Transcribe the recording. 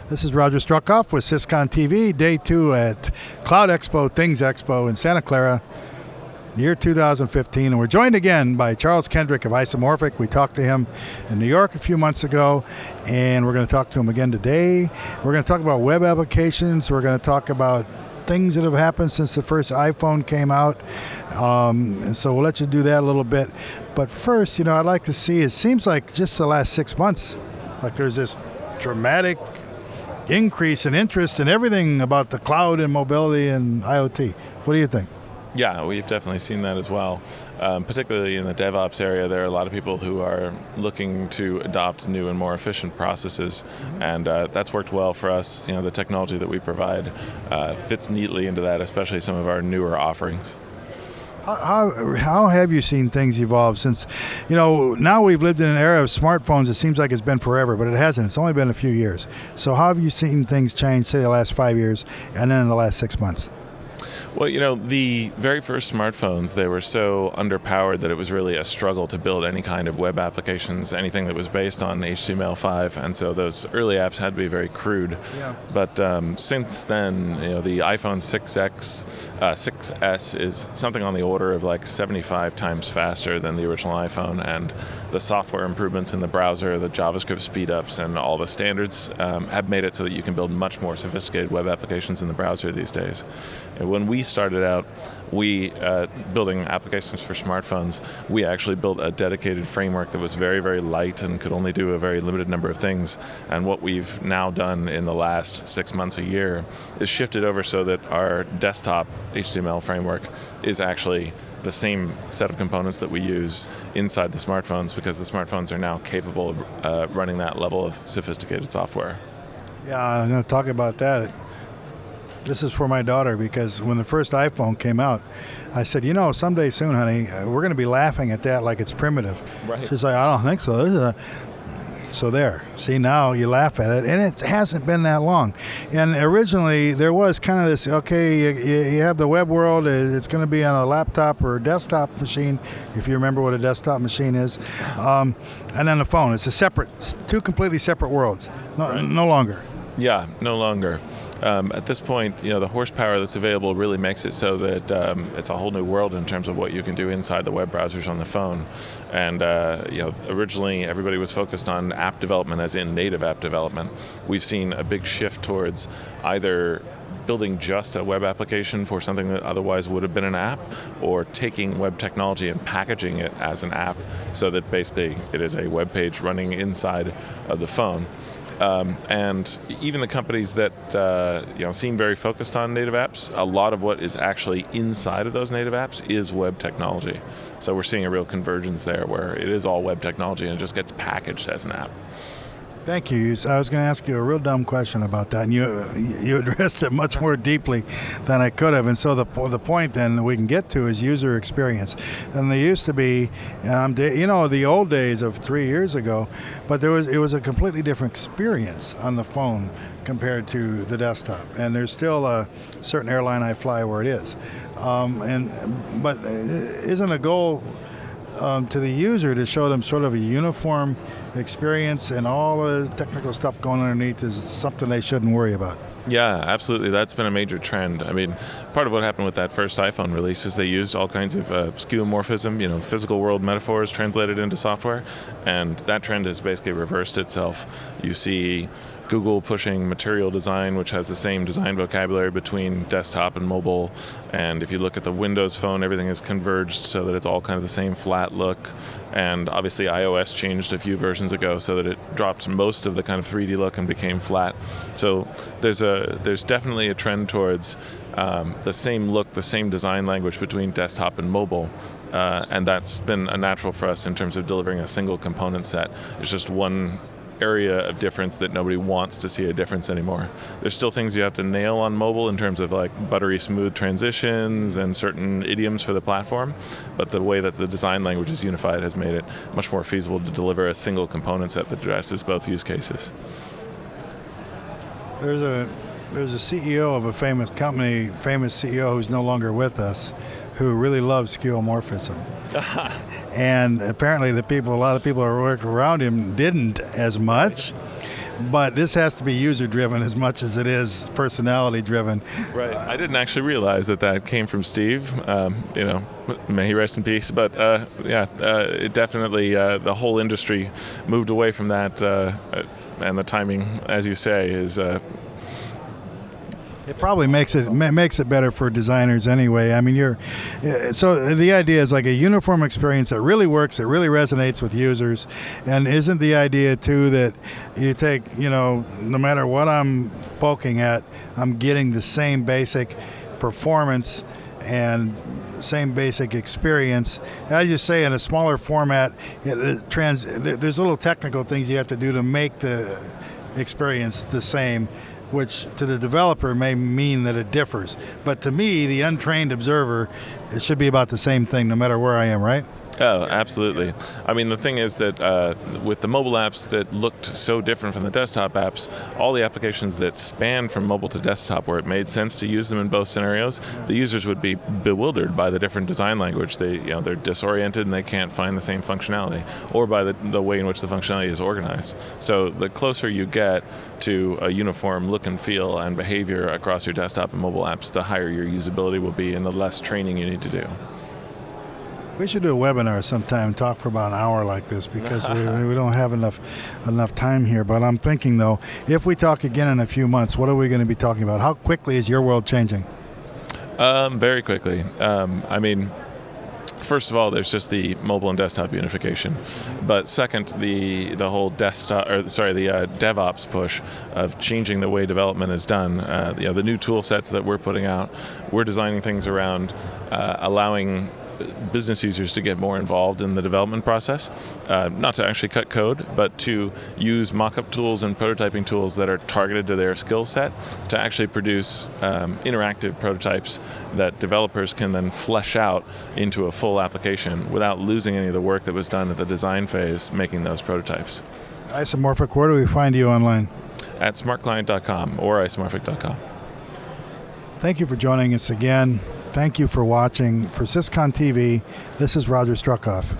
This is Roger Struckoff with Syscon TV, day 2 at Cloud Expo, Things Expo in Santa Clara, year 2015. And we're joined again by Charles Kendrick of Isomorphic. We talked to him in New York a few months ago, and we're going to talk to him again today. We're going to talk about web applications. We're going to talk about things that have happened since the first iPhone came out. And so we'll let you do that a little bit. But first, I'd like to see, it seems like just the last 6 months, like there's this dramatic increase in interest in everything about the cloud and mobility and IoT. What do you think? Yeah, we've definitely seen that as well. Particularly in the DevOps area, there are a lot of people who are looking to adopt new and more efficient processes, and that's worked well for us. The technology that we provide fits neatly into that, especially some of our newer offerings. How have you seen things evolve since, now we've lived in an era of smartphones. It seems like it's been forever, but it hasn't. It's only been a few years. So how have you seen things change, say, the last 5 years and then in the last 6 months? Well, the very first smartphones, they were so underpowered that it was really a struggle to build any kind of web applications, anything that was based on HTML5, and so those early apps had to be very crude. Yeah. But since then, the iPhone 6S is something on the order of like 75 times faster than the original iPhone, and the software improvements in the browser, the JavaScript speedups, and all the standards have made it so that you can build much more sophisticated web applications in the browser these days. When we started out, building applications for smartphones, we actually built a dedicated framework that was very, very light and could only do a very limited number of things. And what we've now done in the last 6 months, a year, is shifted over so that our desktop HTML framework is actually the same set of components that we use inside the smartphones, because the smartphones are now capable of running that level of sophisticated software. Yeah, I'm going to talk about that. This is for my daughter, because when the first iPhone came out, I said, someday soon, honey, we're going to be laughing at that like it's primitive. Right. She's like, I don't think so. So there. See, now you laugh at it, and it hasn't been that long. And originally, there was kind of this, okay, you have the web world, it's going to be on a laptop or desktop machine, if you remember what a desktop machine is, and then the phone. It's two completely separate worlds. No longer. Yeah, no longer. At this point, the horsepower that's available really makes it so that it's a whole new world in terms of what you can do inside the web browsers on the phone. And originally everybody was focused on app development, as in native app development. We've seen a big shift towards either building just a web application for something that otherwise would have been an app, or taking web technology and packaging it as an app so that basically it is a web page running inside of the phone. And even the companies that seem very focused on native apps, a lot of what is actually inside of those native apps is web technology. So we're seeing a real convergence there, where it is all web technology and it just gets packaged as an app. Thank you. I was going to ask you a real dumb question about that, and you addressed it much more deeply than I could have. And so the point then that we can get to is user experience. And there used to be, the old days of 3 years ago, but it was a completely different experience on the phone compared to the desktop. And there's still a certain airline I fly where it is. But isn't a goal to the user to show them sort of a uniform experience, and all the technical stuff going underneath is something they shouldn't worry about? Yeah, absolutely. That's been a major trend. I mean, part of what happened with that first iPhone release is they used all kinds of skeuomorphism, physical world metaphors translated into software, and that trend has basically reversed itself. You see Google pushing material design, which has the same design vocabulary between desktop and mobile. And if you look at the Windows Phone, everything is converged so that it's all kind of the same flat look. And obviously iOS changed a few versions ago so that it dropped most of the kind of 3D look and became flat. So there's definitely a trend towards the same look, the same design language between desktop and mobile. And that's been a natural for us in terms of delivering a single component set. It's just one area of difference that nobody wants to see a difference anymore. There's still things you have to nail on mobile in terms of like buttery smooth transitions and certain idioms for the platform, but the way that the design language is unified has made it much more feasible to deliver a single component set that addresses both use cases. There's a CEO of a famous company, famous CEO who's no longer with us, who really loves skeuomorphism. And apparently a lot of people who worked around him didn't as much. but this has to be user-driven as much as it is personality-driven. Right. I didn't actually realize that came from Steve. May he rest in peace. But it definitely the whole industry moved away from that, and the timing, as you say, is. It probably makes it better for designers anyway. I mean, so the idea is like a uniform experience that really works, that really resonates with users, and isn't the idea too that you take, no matter what I'm poking at, I'm getting the same basic performance and same basic experience. As you say, in a smaller format, there's little technical things you have to do to make the experience the same, which to the developer may mean that it differs. But to me, the untrained observer, it should be about the same thing no matter where I am, right? Oh, absolutely. I mean, the thing is that with the mobile apps that looked so different from the desktop apps, all the applications that span from mobile to desktop where it made sense to use them in both scenarios, the users would be bewildered by the different design language. They're disoriented and they can't find the same functionality, or by the way in which the functionality is organized. So the closer you get to a uniform look and feel and behavior across your desktop and mobile apps, the higher your usability will be and the less training you need to do. We should do a webinar sometime, talk for about an hour like this, because we don't have enough time here. But I'm thinking, though, if we talk again in a few months, what are we going to be talking about? How quickly is your world changing? Very quickly. First of all, there's just the mobile and desktop unification, but second, the whole the DevOps push of changing the way development is done. The new tool sets that we're putting out, we're designing things around allowing business users to get more involved in the development process, not to actually cut code, but to use mock-up tools and prototyping tools that are targeted to their skill set to actually produce interactive prototypes that developers can then flesh out into a full application without losing any of the work that was done at the design phase making those prototypes. Isomorphic, where do we find you online? At smartclient.com or isomorphic.com. Thank you for joining us again. Thank you for watching. For Syscon TV, this is Roger Struckoff.